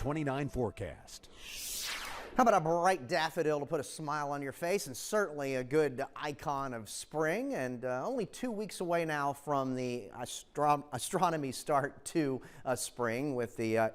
29 forecast. How about a bright daffodil to put a smile on your face, and certainly a good icon of spring, and only 2 weeks away now from the astronomy start to spring with the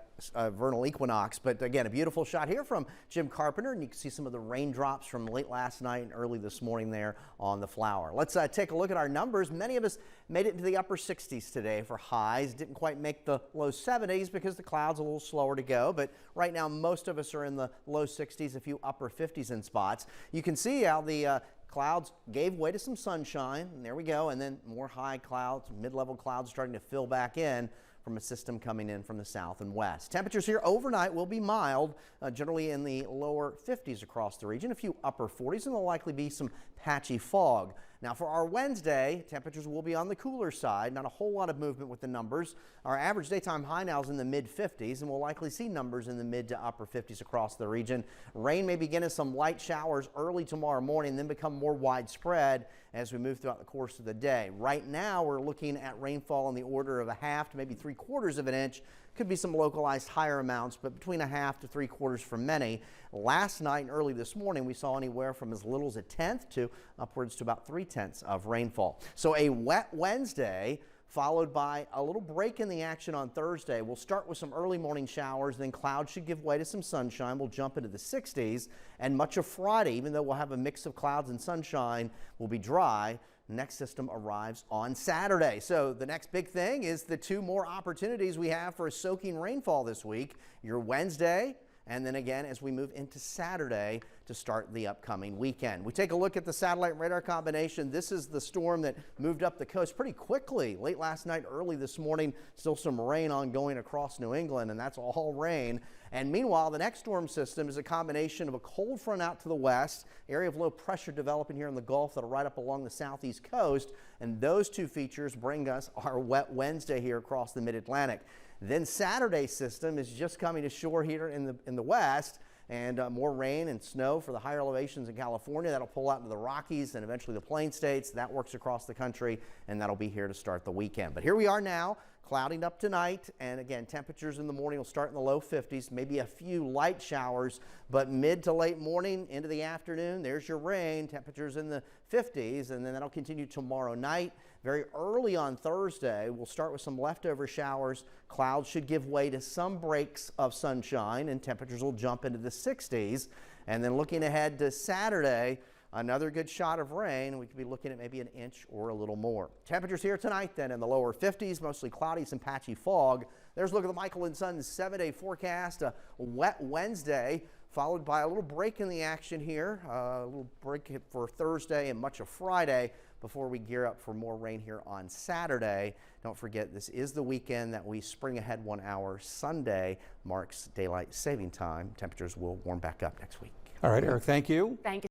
vernal equinox. But again, a beautiful shot here from Jim Carpenter, and you can see some of the raindrops from late last night and early this morning there on the flower. Let's take a look at our numbers. Many of us made it into the upper 60s today for highs. Didn't quite make the low 70s because the cloud's a little slower to go, but right now most of us are in the low 60s, a few upper 50s in spots. You can see how the clouds gave way to some sunshine, and there we go, and then more high clouds, mid-level clouds starting to fill back in from a system coming in from the south and west. Temperatures here overnight will be mild, generally in the lower 50s across the region, a few upper 40s, and there'll likely be some patchy fog. Now for our Wednesday, temperatures will be on the cooler side, not a whole lot of movement with the numbers. Our average daytime high now is in the mid 50s, and we'll likely see numbers in the mid to upper 50s across the region. Rain may begin as some light showers early tomorrow morning, then become more widespread as we move throughout the course of the day. Right now we're looking at rainfall in the order of a half to maybe 3/4 of an inch. Could be some localized higher amounts, but between a half to 3/4 for many. Last night and early this morning, we saw anywhere from as little as a tenth to upwards to about 3/10 of rainfall. So a wet Wednesday, followed by a little break in the action on Thursday. We'll start with some early morning showers, then clouds should give way to some sunshine. We'll jump into the 60s, and much of Friday, even though we'll have a mix of clouds and sunshine, will be dry. Next system arrives on Saturday. So the next big thing is the two more opportunities we have for a soaking rainfall this week. Your Wednesday, and then again as we move into Saturday to start the upcoming weekend. We take a look at the satellite radar combination. This is the storm that moved up the coast pretty quickly late last night, early this morning. Still some rain ongoing across New England, and that's all rain. And meanwhile, the next storm system is a combination of a cold front out to the west, area of low pressure developing here in the Gulf that'll right up along the southeast coast, and those two features bring us our wet Wednesday here across the mid-Atlantic. Then Saturday's system is just coming ashore here in the west, and more rain and snow for the higher elevations in California. That'll pull out into the Rockies and eventually the Plain States. That works across the country, and that'll be here to start the weekend. But here we are now, clouding up tonight, and again, temperatures in the morning will start in the low 50s, maybe a few light showers, but mid to late morning into the afternoon, there's your rain, temperatures in the 50s, and then that'll continue tomorrow night. Very early on Thursday, we'll start with some leftover showers. Clouds should give way to some breaks of sunshine, and temperatures will jump into the 60s. And then looking ahead to Saturday, another good shot of rain. We could be looking at maybe an inch or a little more. Temperatures here tonight then in the lower 50s, mostly cloudy, some patchy fog. There's a look at the Michael and Son's 7-day forecast. A wet Wednesday, followed by a little break in the action here. A little break for Thursday and much of Friday before we gear up for more rain here on Saturday. Don't forget, this is the weekend that we spring ahead 1 hour. Sunday marks daylight saving time. Temperatures will warm back up next week. All right, Eric, thank you. Thank you.